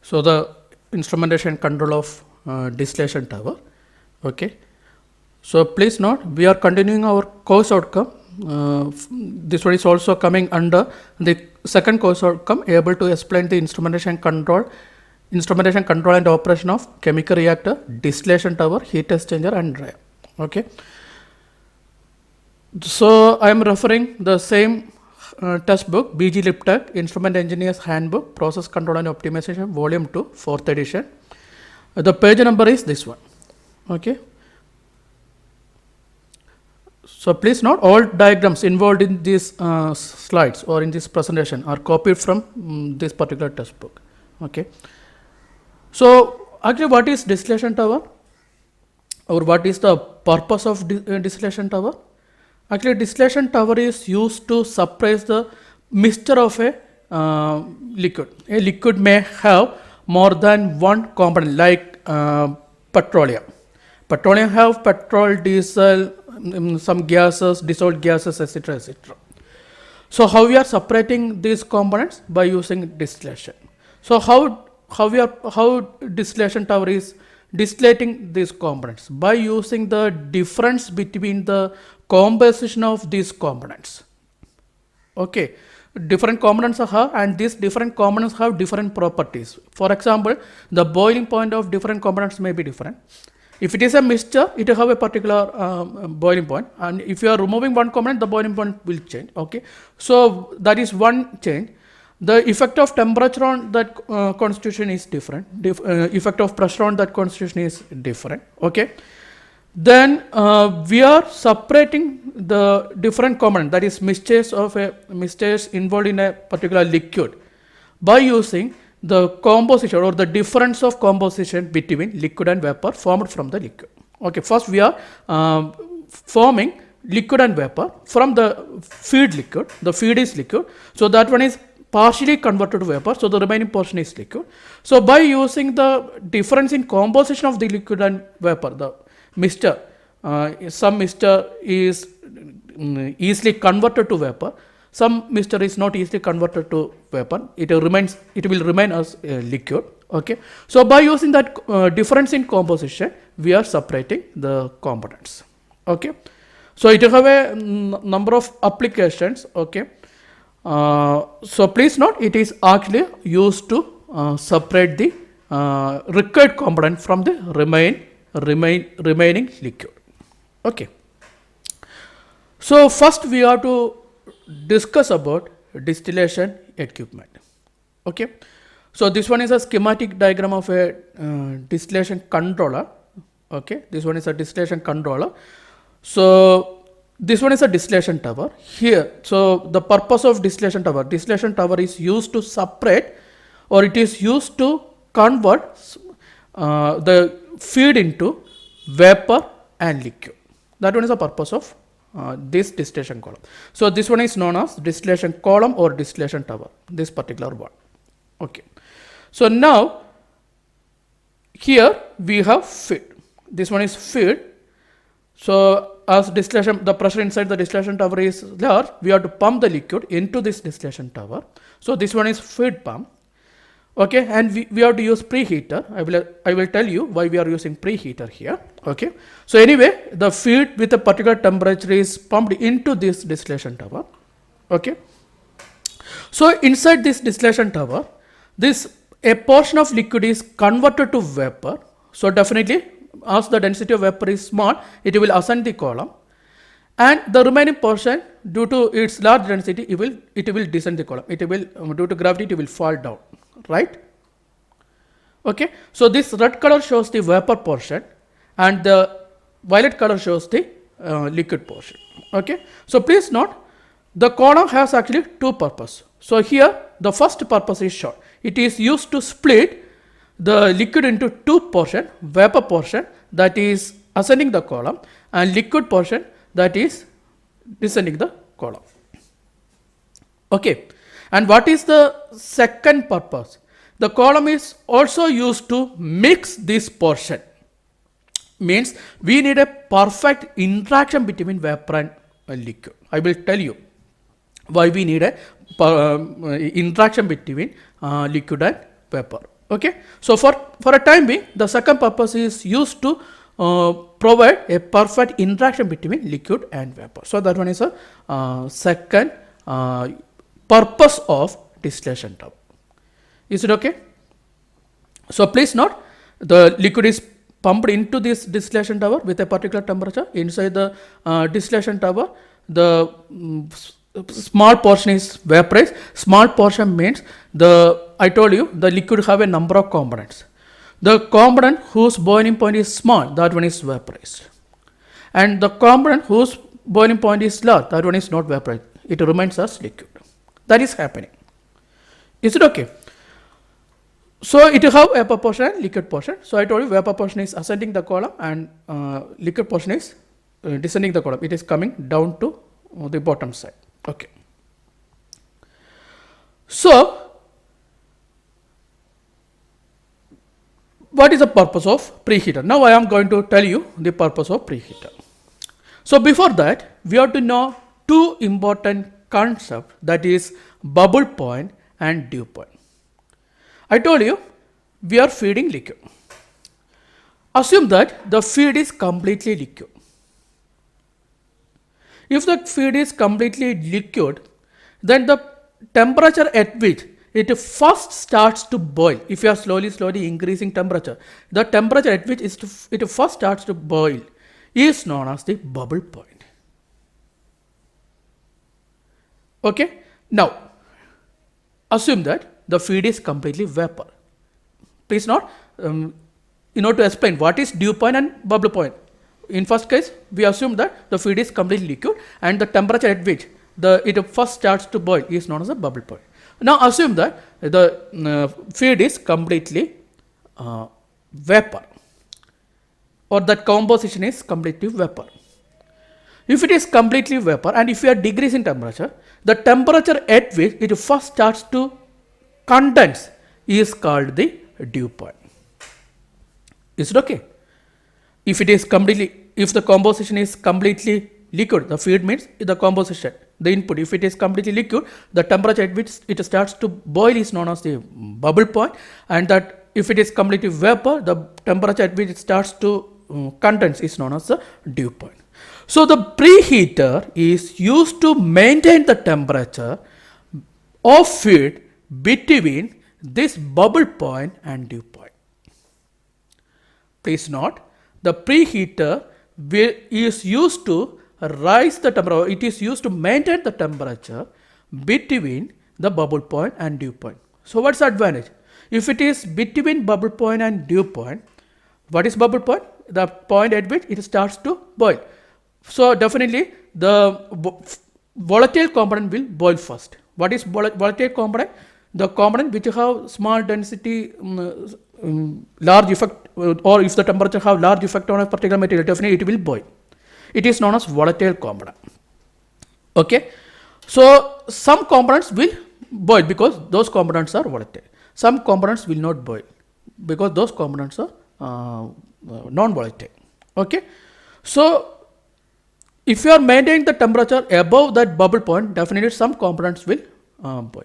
So the instrumentation control of distillation tower. Okay. So please note, we are continuing our course outcome. This one is also coming under the second course outcome, able to explain the instrumentation control and operation of chemical reactor, distillation tower, heat exchanger and dryer. Okay. So I am referring the same textbook, BG Liptak, Instrument Engineer's Handbook, Process Control and Optimization, Volume 2, 4th edition. The page number is this one. Okay. So please note, all diagrams involved in these slides or in this presentation are copied from this particular textbook. Okay. So actually, what is distillation tower, or what is the purpose of distillation tower? Actually, distillation tower is used to suppress the mixture of a liquid. A liquid may have more than one component, like petroleum. Petroleum have petrol, diesel, some gases, dissolved gases, etc., etc. So how we are separating these components? By using distillation. So how distillation tower is distillating these components? By using the difference between the composition of these components. Okay, different components are, and these different components have different properties. For example, the boiling point of different components may be different. If it is a mixture, it will have a particular boiling point, and if you are removing one component, the boiling point will change. Okay, so that is one change. The effect of temperature on that constitution is different. Effect of pressure on that constitution is different. Okay, then we are separating the different components, that is mixtures involved in a particular liquid, by using the composition or the difference of composition between liquid and vapor formed from the liquid. Okay, first we are forming liquid and vapor from the feed liquid. The feed is liquid, so that one is partially converted to vapor, so the remaining portion is liquid. So by using the difference in composition of the liquid and vapor, the mixture, some mixture is easily converted to vapor, some mixture is not easily converted to vapor, it will remain as liquid. Okay, so by using that difference in composition, we are separating the components. Okay, so it will have a number of applications. Okay, so please note, it is actually used to separate the required component from the remaining liquid. Okay, so first we have to discuss about distillation equipment. Okay, so this one is a schematic diagram of a distillation controller. Okay, this one is a distillation controller. So this one is a distillation tower here. So the purpose of distillation tower is used to separate, or it is used to convert the feed into vapor and liquid. That one is the purpose of this distillation column. So this one is known as distillation column or distillation tower, this particular one. Okay, so now here we have feed. This one is feed. So as distillation, the pressure inside the distillation tower is large, we have to pump the liquid into this distillation tower. So this one is feed pump. Okay, and we have to use preheater. I will tell you why we are using preheater here. Okay, so anyway, the feed with a particular temperature is pumped into this distillation tower. Okay, so inside this distillation tower, a portion of liquid is converted to vapor. So definitely, as the density of vapor is small, it will ascend the column, and the remaining portion, due to its large density, it will descend the column. It will, due to gravity, it will fall down. Right? Okay, so this red color shows the vapor portion, and the violet color shows the liquid portion. Okay, so please note, the column has actually two purposes. So here the first purpose is shown. It is used to split the liquid into two portions, vapor portion that is ascending the column, and liquid portion that is descending the column. Okay, and what is the second purpose? The column is also used to mix this portion. Means we need a perfect interaction between vapor and liquid. I will tell you why we need a interaction between liquid and vapor. Okay, so for a time being, the second purpose is used to provide a perfect interaction between liquid and vapor. So that one is a second purpose of distillation tower. Is it okay? So please note, the liquid is pumped into this distillation tower with a particular temperature. Inside the distillation tower, the small portion is vaporized. Small portion means I told you the liquid have a number of components. The component whose boiling point is small, that one is vaporized. And the component whose boiling point is large, that one is not vaporized. It remains as liquid. That is happening. Is it okay? So it have vapor portion and liquid portion. So I told you vapor portion is ascending the column and liquid portion is descending the column. It is coming down to the bottom side. Okay. So what is the purpose of preheater? Now I am going to tell you the purpose of preheater. So before that, we have to know two important concepts, that is bubble point and dew point. I told you we are feeding liquid. Assume that the feed is completely liquid. If the feed is completely liquid, then the temperature at which it first starts to boil, if you are slowly increasing temperature, the temperature at which it first starts to boil is known as the bubble point. Okay, now assume that the feed is completely vapor. Please note, in order to explain what is dew point and bubble point. In first case, we assume that the feed is completely liquid and the temperature at which it first starts to boil is known as a bubble point. Now assume that the feed is completely vapor, or that composition is completely vapor. If it is completely vapor and if you are decreasing temperature, the temperature at which it first starts to condense is called the dew point. Is it okay? If the composition is completely liquid, the feed means the composition, the input. If it is completely liquid, the temperature at which it starts to boil is known as the bubble point, and that if it is completely vapor, the temperature at which it starts to condense is known as the dew point. So the preheater is used to maintain the temperature of feed between this bubble point and dew point. Please note, the preheater is used to raise the temperature, it is used to maintain the temperature between the bubble point and dew point. So what's the advantage? If it is between bubble point and dew point, what is bubble point? The point at which it starts to boil. So definitely the volatile component will boil first. What is volatile component? The component which have small density, large effect, or if the temperature have large effect on a particular material, definitely it will boil. It is known as volatile component. Okay. So some components will boil because those components are volatile. Some components will not boil because those components are non-volatile. Okay. So if you are maintaining the temperature above that bubble point, definitely some components will boil.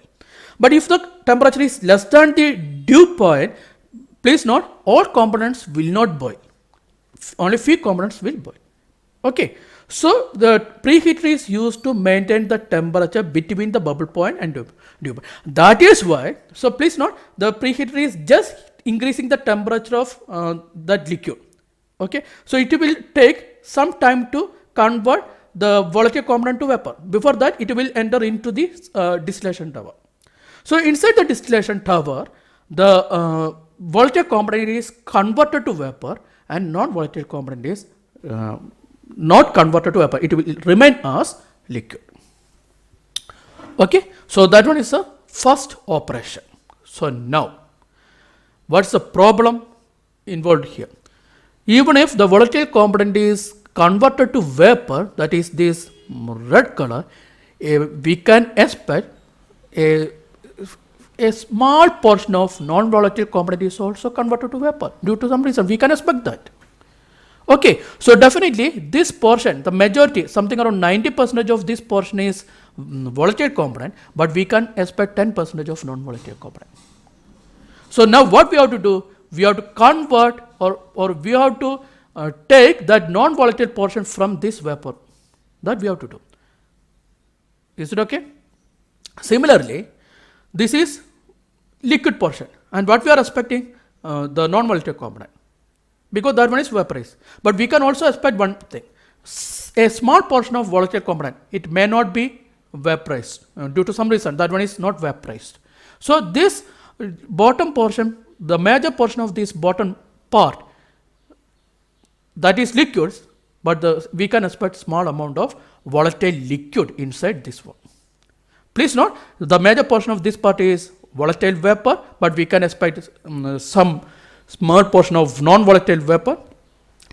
But if the temperature is less than the dew point, please note, all components will not boil. Only few components will boil. Okay. So the preheater is used to maintain the temperature between the bubble point and dew point. That is why, so please note, the preheater is just increasing the temperature of that liquid. Okay. So it will take some time to convert the volatile component to vapor. Before that, it will enter into the distillation tower. So inside the distillation tower, the volatile component is converted to vapor and non-volatile component is not converted to vapor. It will remain as liquid. Okay. So that one is the first operation. So now, what's the problem involved here? Even if the volatile component is converted to vapor, that is this red color, we can expect a small portion of non-volatile component is also converted to vapor due to some reason. We can expect that. Okay, so definitely this portion, the majority, something around 90% of this portion is volatile component, but we can expect 10% of non-volatile component. So now what we have to do, we have to convert or we have to take that non-volatile portion from this vapor. That we have to do. Is it okay? Similarly, this is liquid portion, and what we are expecting, the non-volatile component, because that one is vaporized. But we can also expect one thing, a small portion of volatile component, it may not be vaporized due to some reason, that one is not vaporized. So this bottom portion, the major portion of this bottom part, that is liquids, but we can expect small amount of volatile liquid inside this one. Please note, the major portion of this part is volatile vapor, but we can expect some small portion of non-volatile vapor.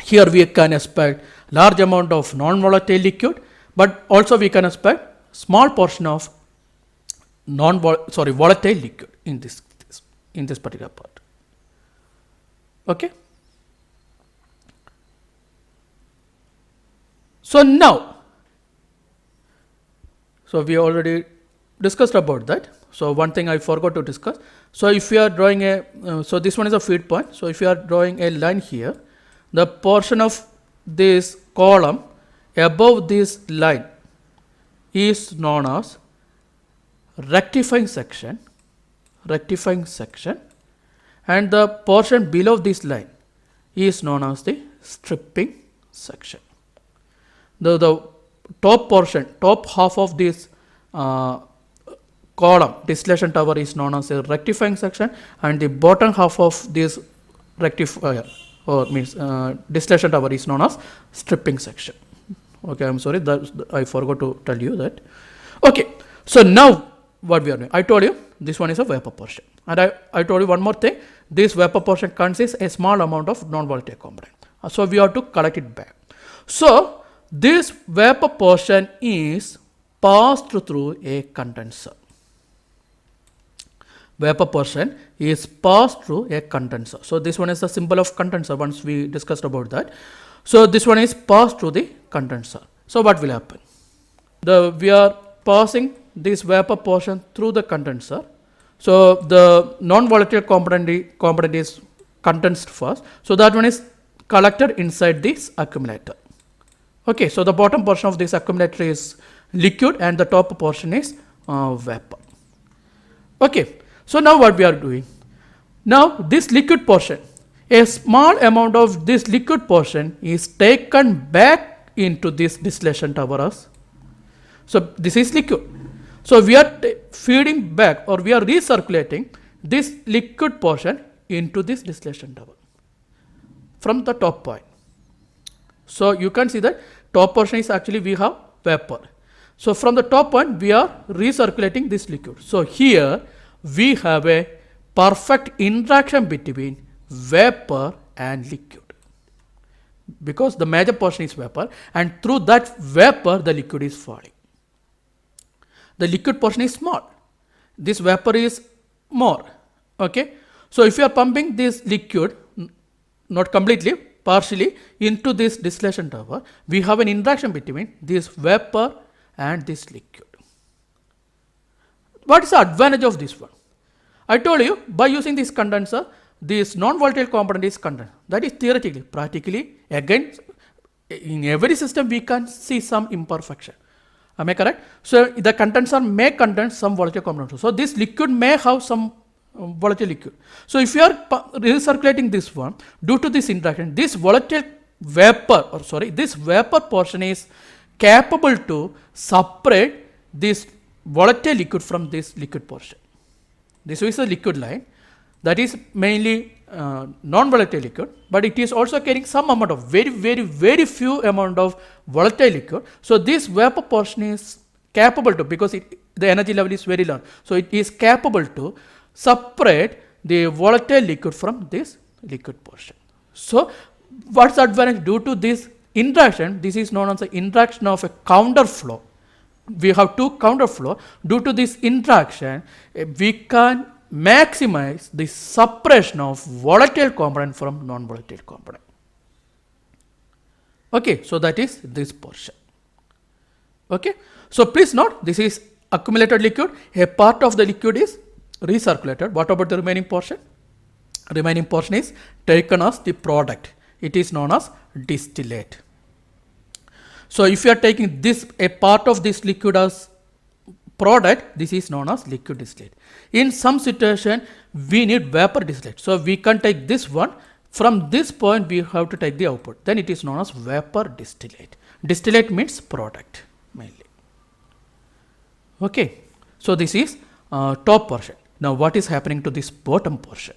Here we can expect large amount of non-volatile liquid, but also we can expect small portion of volatile liquid in this particular part. Okay. So now, so we already discussed about that. So one thing I forgot to discuss. So if you are drawing so this one is a feed point. So if you are drawing a line here, the portion of this column above this line is known as rectifying section, and the portion below this line is known as the stripping section. The top portion, top half of this column, distillation tower, is known as a rectifying section, and the bottom half of this rectifier distillation tower is known as stripping section. Okay, I'm sorry, that I forgot to tell you that. Okay, so now what we are doing, I told you this one is a vapor portion, and I told you one more thing, this vapor portion consists a small amount of non-volatile component. So we have to collect it back. So this vapor portion is passed through a condenser. Vapor portion is passed through a condenser. So this one is the symbol of condenser, once we discussed about that. So this one is passed through the condenser. So what will happen? We are passing this vapor portion through the condenser. So the non-volatile component is condensed first. So that one is collected inside this accumulator. Okay, so the bottom portion of this accumulator is liquid and the top portion is vapor. Okay, so now what we are doing? Now this liquid portion, a small amount of this liquid portion is taken back into this distillation tower. So this is liquid. So we are feeding back, or we are recirculating this liquid portion into this distillation tower from the top point. So you can see that top portion is actually we have vapor. So from the top point we are recirculating this liquid. So here we have a perfect interaction between vapor and liquid, because the major portion is vapor, and through that vapor the liquid is falling. The liquid portion is small, this vapor is more. Okay, so if you are pumping this liquid, not completely, partially, into this distillation tower, we have an interaction between this vapor and this liquid. What is the advantage of this one? I told you, by using this condenser, this non-volatile component is condensed. That is theoretically. Practically, again, in every system we can see some imperfection. Am I correct? So the condenser may contain some volatile component. So this liquid may have some volatile liquid. So if you are recirculating this one, due to this interaction, this volatile vapor, this vapor portion is capable to separate this volatile liquid from this liquid portion. This is a liquid line that is mainly non-volatile liquid, but it is also carrying some amount of very few amount of volatile liquid. So this vapor portion is capable to, because the energy level is very low, so it is capable to separate the volatile liquid from this liquid portion. So what's the advantage? Due to this interaction, this is known as the interaction of a counter flow. We have two counter flow. Due to this interaction, we can maximize the separation of volatile component from non-volatile component. Okay, so that is this portion. Okay, so please note, this is accumulated liquid. A part of the liquid is recirculated. What about the remaining portion? remaining portion is taken as the product. It is known as distillate. So if you are taking this, a part of this liquid as product, this is known as liquid distillate. In some situation, we need vapor distillate. So we can take this one. From this point, we have to take the output. Then it is known as vapor distillate. Distillate means product mainly. Okay. So this is top portion. Now what is happening to this bottom portion?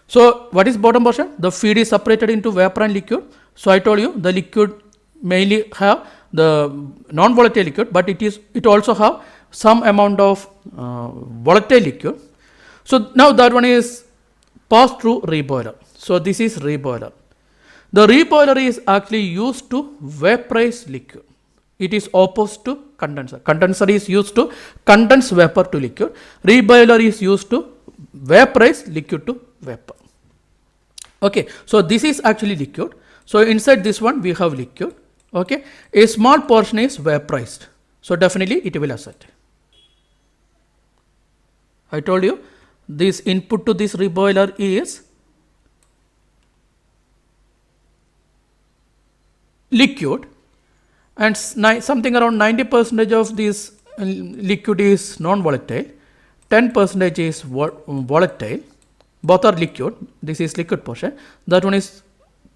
So what is bottom portion? The feed is separated into vapor and liquid. So I told you the liquid mainly have the non-volatile liquid, but it also have some amount of volatile liquid. So now that one is passed through reboiler. So this is reboiler. The reboiler is actually used to vaporize liquid. It is opposed to condenser. Condenser is used to condense vapor to liquid. Reboiler is used to vaporize liquid to vapor. Okay, so this is actually liquid. So inside this one we have liquid. Okay, a small portion is vaporized. So definitely it will accept. I told you this input to this reboiler is liquid, and something around 90% of this liquid is non-volatile, 10% is volatile. Both are liquid. This is liquid portion. That one is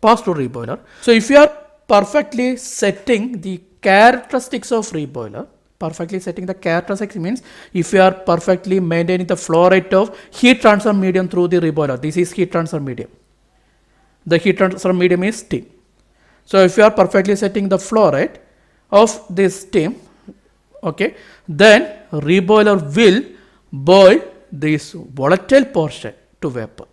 passed through reboiler. So if you are perfectly setting the characteristics of reboiler, perfectly setting the characteristics means if you are perfectly maintaining the flow rate of heat transfer medium through the reboiler. This is heat transfer medium. The heat transfer medium is steam. So if you are perfectly setting the flow rate of this steam, okay, then reboiler will boil this volatile portion to vapor.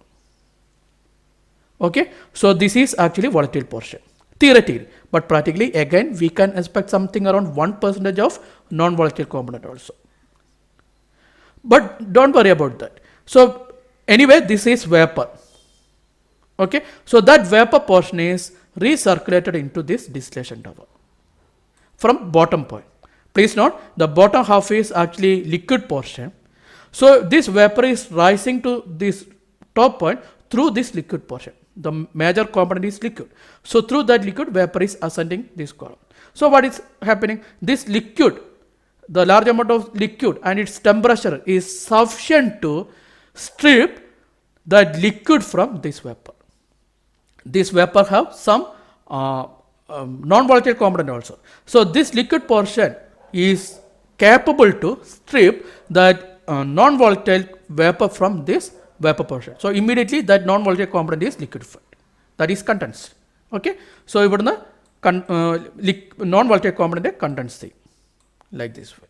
Okay, so this is actually volatile portion theoretically, but practically again we can expect something around 1% of non-volatile component also. But don't worry about that. So anyway, this is vapor. Okay, so that vapor portion is recirculated into this distillation tower from bottom point. Please note the bottom half is actually liquid portion. So this vapor is rising to this top point through this liquid portion. The major component is liquid. So through that liquid, vapor is ascending this column. So what is happening? This liquid, the large amount of liquid and its temperature is sufficient to strip that liquid from this vapor. This vapor have some non-volatile component also. So this liquid portion is capable to strip that non-volatile vapor from this vapor portion. So immediately that non-volatile component is liquefied. That is condensed. Okay. So even the non-volatile component condensed like this way.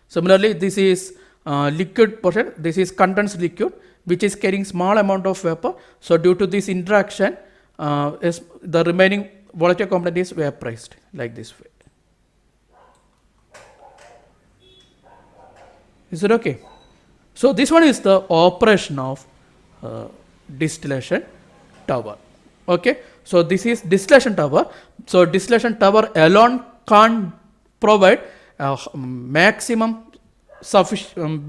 Similarly, this is liquid portion. This is condensed liquid, which is carrying small amount of vapor. So due to this interaction, the remaining volatile component is vaporized like this way. Is it okay? So this one is the operation of distillation tower. Okay. So this is distillation tower. So distillation tower alone can't provide maximum suppression,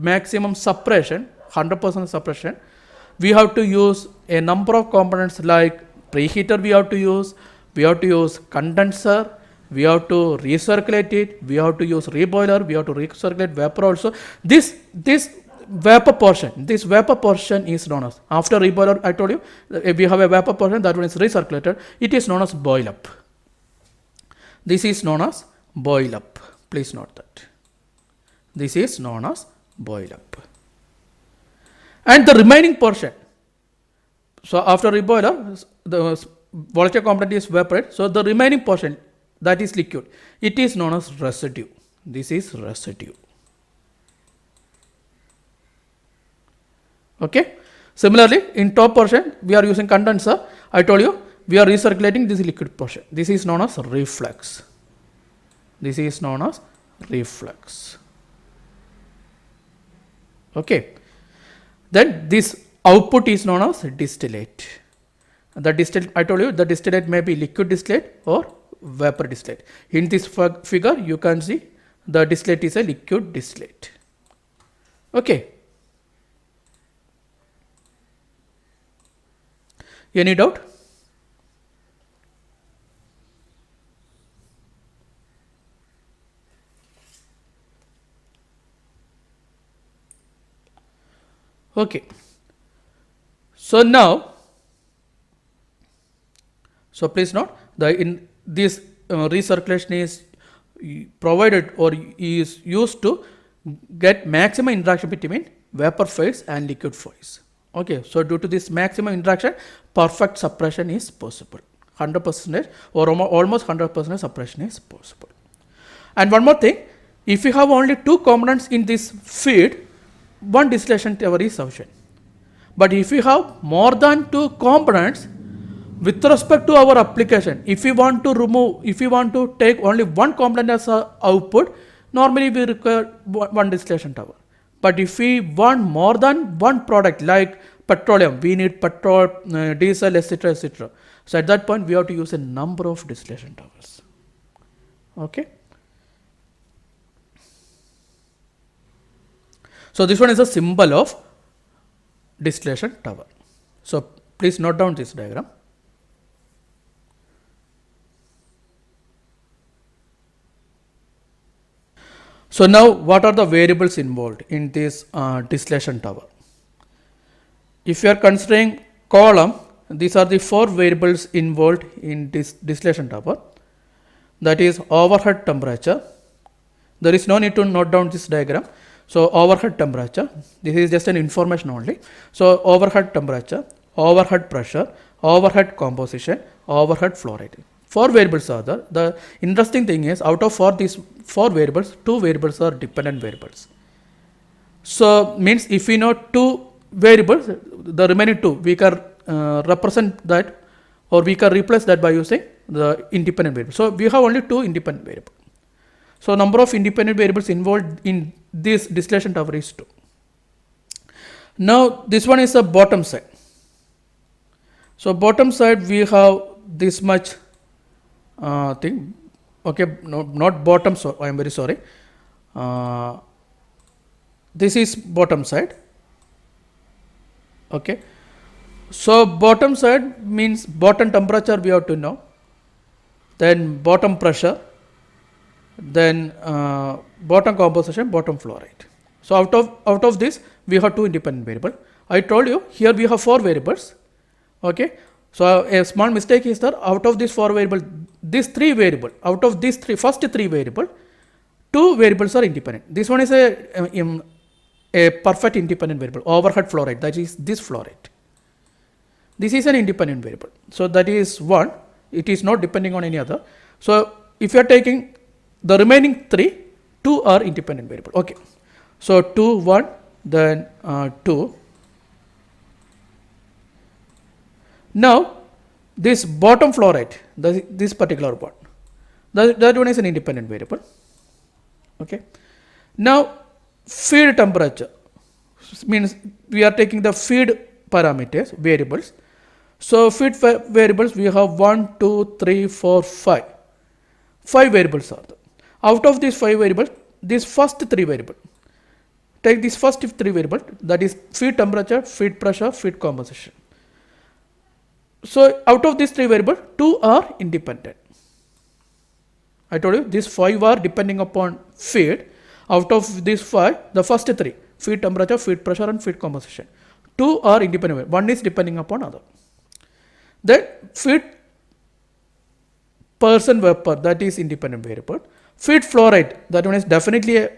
100% suppression. We have to use a number of components like preheater we have to use condenser, we have to recirculate it, we have to use reboiler, we have to recirculate vapor also. This vapor portion is known as, after reboiler I told you, we have a vapor portion that one is recirculated, it is known as boil up. This is known as boil up. Please note that. This is known as boil up. And the remaining portion, so after reboiler, the volatile component is evaporated. So the remaining portion, that is liquid, it is known as residue. This is residue. Okay. Similarly, in top portion, we are using condenser. I told you, we are recirculating this liquid portion. This is known as reflux. This is known as reflux. Okay. Then this output is known as distillate. I told you the distillate may be liquid distillate or vapor distillate. In this figure, you can see the distillate is a liquid distillate. Okay. Any doubt? Okay. So now, so please note the in this recirculation is provided or is used to get maximum interaction between vapor phase and liquid phase. Okay, so due to this maximum interaction, perfect suppression is possible. 100% or almost 100% suppression is possible. And one more thing, if you have only two components in this feed, one distillation tower is sufficient. But if you have more than two components, with respect to our application, if we want to take only one component as a output, normally we require one distillation tower. But if we want more than one product like petroleum, we need petrol, diesel, etc., etc. So at that point, we have to use a number of distillation towers. Okay. So this one is a symbol of distillation tower. So please note down this diagram. So now what are the variables involved in this distillation tower? If you are considering column, these are the four variables involved in this distillation tower. That is overhead temperature. There is no need to note down this diagram. So overhead temperature, this is just an information only. So overhead temperature, overhead pressure, overhead composition, overhead flow rate. Four variables are there. The interesting thing is out of these four variables, two variables are dependent variables. So means if we know two variables, the remaining two we can represent that or we can replace that by using the independent variable. So we have only two independent variables. So number of independent variables involved in this distillation tower is 2. Now this one is the bottom side. So bottom side we have this much thing. Okay, no, not bottom. So I am very sorry. This is bottom side. Okay. So bottom side means bottom temperature we have to know. Then bottom pressure. Then bottom composition, bottom flow rate. So out of this we have two independent variables. I told you here we have four variables. Okay. So a small mistake is that out of these four variables, these three variables, out of these first three variables, two variables are independent. This one is a perfect independent variable, overhead flow rate, that is this flow rate. This is an independent variable. So that is one, it is not depending on any other. So if you are taking the remaining three, two are independent variable. Okay. So 2, 1, then 2. Now this bottom flow rate, this particular one, that one is an independent variable. Okay. Now feed temperature means we are taking the feed parameters, variables. So feed variables we have 1, 2, 3, 4, 5. 5 variables are there. Out of these 5 variables, these first 3 variables, take this first 3 variables, that is feed temperature, feed pressure, feed composition. So out of these 3 variables, 2 are independent. I told you these 5 are depending upon feed. Out of these 5, the first 3, feed temperature, feed pressure and feed composition. 2 are independent. One is depending upon other. Then feed percent vapor, that is independent variable. Feed flow rate, that one is definitely a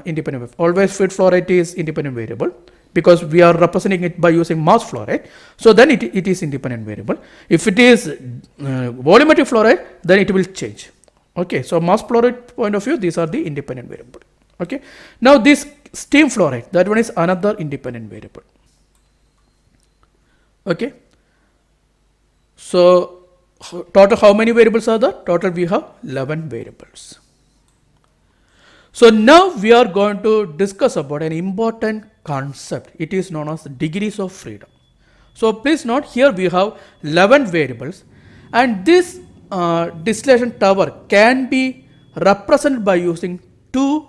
independent variable. Always feed flow rate is independent variable because we are representing it by using mass flow rate. So then it is independent variable. If it is volumetric flow rate, then it will change. Okay, so mass flow rate point of view, these are the independent variable. Okay, now this steam flow rate, that one is another independent variable. Okay, so total how many variables are there? Total we have 11 variables. So now we are going to discuss about an important concept. It is known as degrees of freedom. So please note here we have 11 variables and this distillation tower can be represented by using two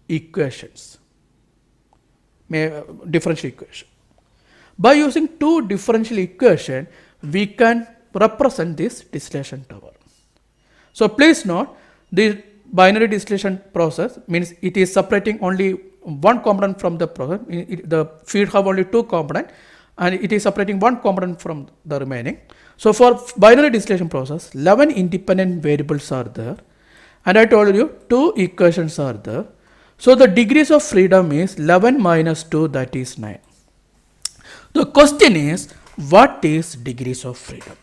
equations, differential equation. By using two differential equations, we can represent this distillation tower. So please note, the binary distillation process means it is separating only one component from the process. The feed have only two components and it is separating one component from the remaining. So for binary distillation process, 11 independent variables are there, and I told you two equations are there. So the degrees of freedom is 11 minus 2, that is 9. The question is, what is degrees of freedom?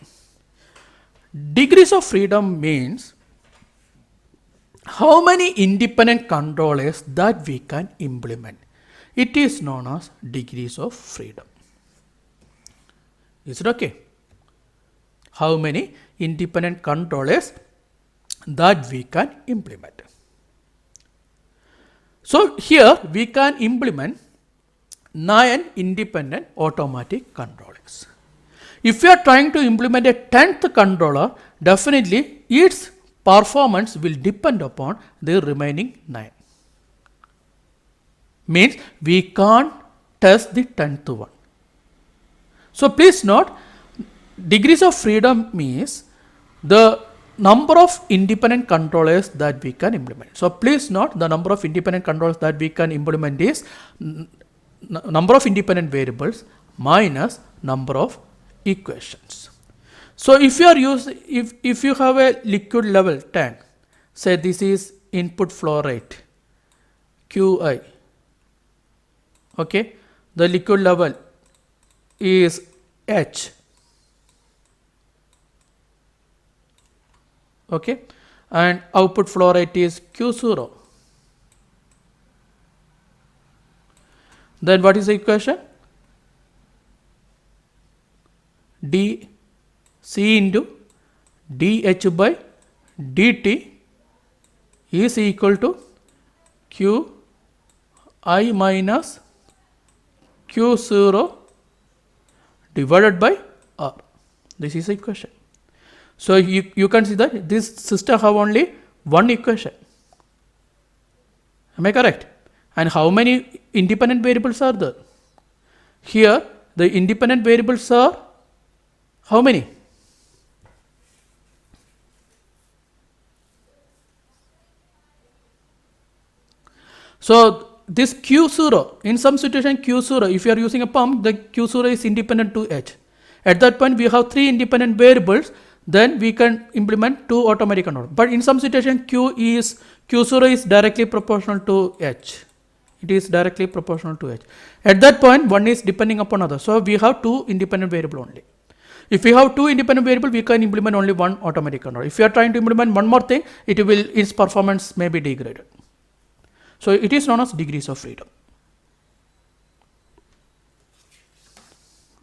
Degrees of freedom means how many independent controllers that we can implement. It is known as degrees of freedom. Is it okay? How many independent controllers that we can implement. So here we can implement 9 independent automatic controllers. If you are trying to implement a 10th controller, definitely its performance will depend upon the remaining 9. Means we can't test the 10th one. So please note, degrees of freedom means the number of independent controllers that we can implement. So please note, the number of independent controllers that we can implement is number of independent variables minus number of equations. So if you are if you have a liquid level tank, say this is input flow rate Qi, okay, the liquid level is H, okay, and output flow rate is Q0. Then what is the equation? D C into dH by dt is equal to Q I minus Q0 divided by R. This is the equation. So you can see that this system have only one equation. Am I correct? And how many independent variables are there? Here the independent variables are how many? So this Q0, in some situation Q0, if you are using a pump, the Q0 is independent to H. At that point we have 3 independent variables, then we can implement 2 automatic controllers. But in some situation Q0 is directly proportional to H. It is directly proportional to H. At that point one is depending upon other. So we have 2 independent variables only. If we have 2 independent variables, we can implement only one automatic controller. If you are trying to implement one more thing, its performance may be degraded. So it is known as degrees of freedom.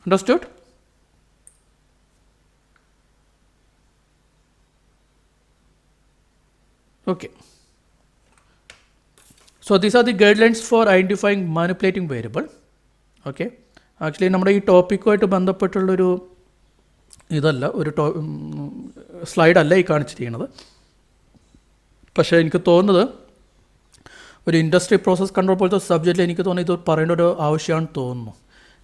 Understood? Okay. So these are the guidelines for identifying manipulating variable. Okay. Actually, നമ്മുടെ ഈ ടോപ്പിക്കുമായിട്ട് ബന്ധപ്പെട്ടുള്ളൊരു ഇതല്ല, ഒരു slide അല്ല ഈ കാണിച്ചിരിക്കുന്നത്. പക്ഷേ എനിക്ക് തോന്നുന്നത് ഒരു ഇൻഡസ്ട്രി പ്രോസസ് കൺട്രോൾ പോലത്തെ സബ്ജക്റ്റിൽ എനിക്ക് തോന്നുന്നത് ഇത് പറയേണ്ട ഒരു ആവശ്യമാണെന്ന് തോന്നുന്നു.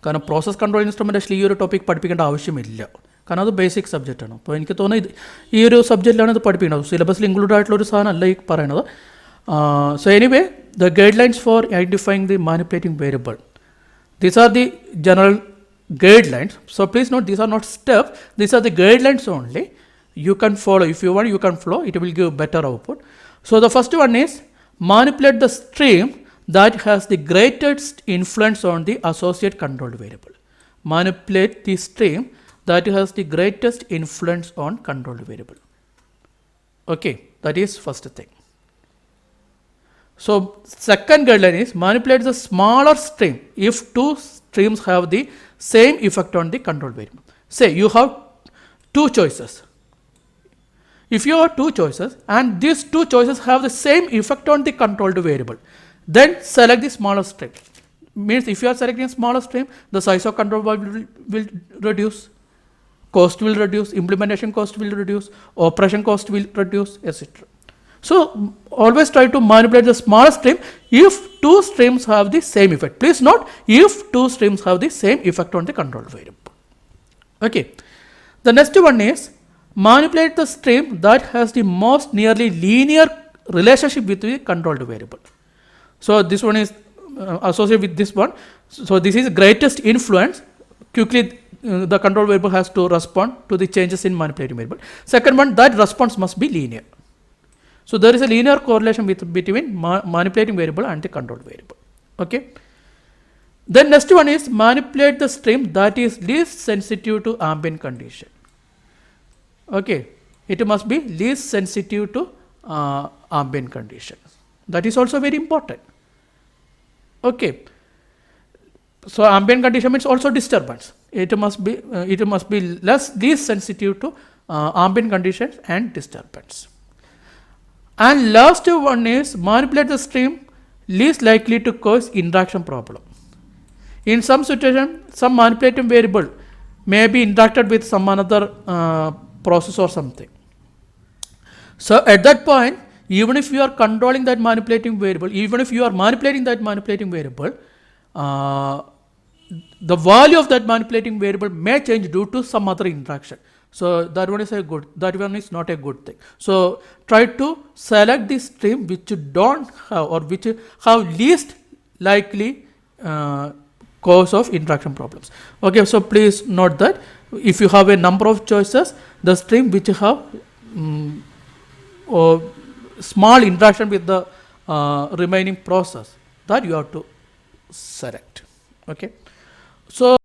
കാരണം പ്രോസസ് കൺട്രോൾ ഇൻസ്ട്രുമെൻറ്റേഷൻ ഈ ഒരു ടോപ്പിക് പഠിപ്പിക്കേണ്ട ആവശ്യമില്ല, കാരണം അത് ബേസിക് സബ്ജക്റ്റാണ്. അപ്പോൾ എനിക്ക് തോന്നുന്നത് ഈ ഒരു സബ്ജക്റ്റിലാണ് ഇത് പഠിപ്പിക്കുന്നത്, സിലബസിൽ ഇൻക്ലൂഡ് ആയിട്ടുള്ളൊരു സാധനമല്ല ഈ പറയണത്. So anyway, the guidelines for identifying the manipulating variable. These are the general guidelines. So please note, these are not steps, these are the guidelines only. You can follow, if you want you can follow, it will give better output. So the first one is manipulate the stream that has the greatest influence on the associate controlled variable. Manipulate the stream that has the greatest influence on controlled variable. Okay, that is first thing. So second guideline is manipulate the smaller stream if 2 streams have the same effect on the controlled variable. Say you have 2 choices. If you have 2 choices and these 2 choices have the same effect on the controlled variable, then select the smaller stream. Means if you are selecting a smaller stream, the size of control will reduce, cost will reduce, implementation cost will reduce, operation cost will reduce, etc. So always try to manipulate the smallest stream if two streams have the same effect. Please note, if two streams have the same effect on the control variable. Okay. The next one is manipulate the stream that has the most nearly linear relationship with the controlled variable. So this one is associated with this one. So this is greatest influence. Quickly the control variable has to respond to the changes in manipulating variable. Second one, that response must be linear. So there is a linear correlation between manipulating variable and the control variable. Okay. Then next one is manipulate the stream that is least sensitive to ambient condition. Okay, it must be least sensitive to ambient conditions. That is also very important. Okay. So ambient condition means also disturbance. It must be least sensitive to ambient conditions and disturbance. And last one is manipulate the stream least likely to cause interaction problem. In some situation, some manipulating variable may be interacted with some another process or something. So at that point, even if you are controlling that manipulating variable, the value of that manipulating variable may change due to some other interaction. So that one is not a good thing. So try to select the stream which you don't have or which have least likely cause of interaction problems. Okay, so please note that if you have a number of choices, the stream which have small interaction with the remaining process, that you have to select. Okay, so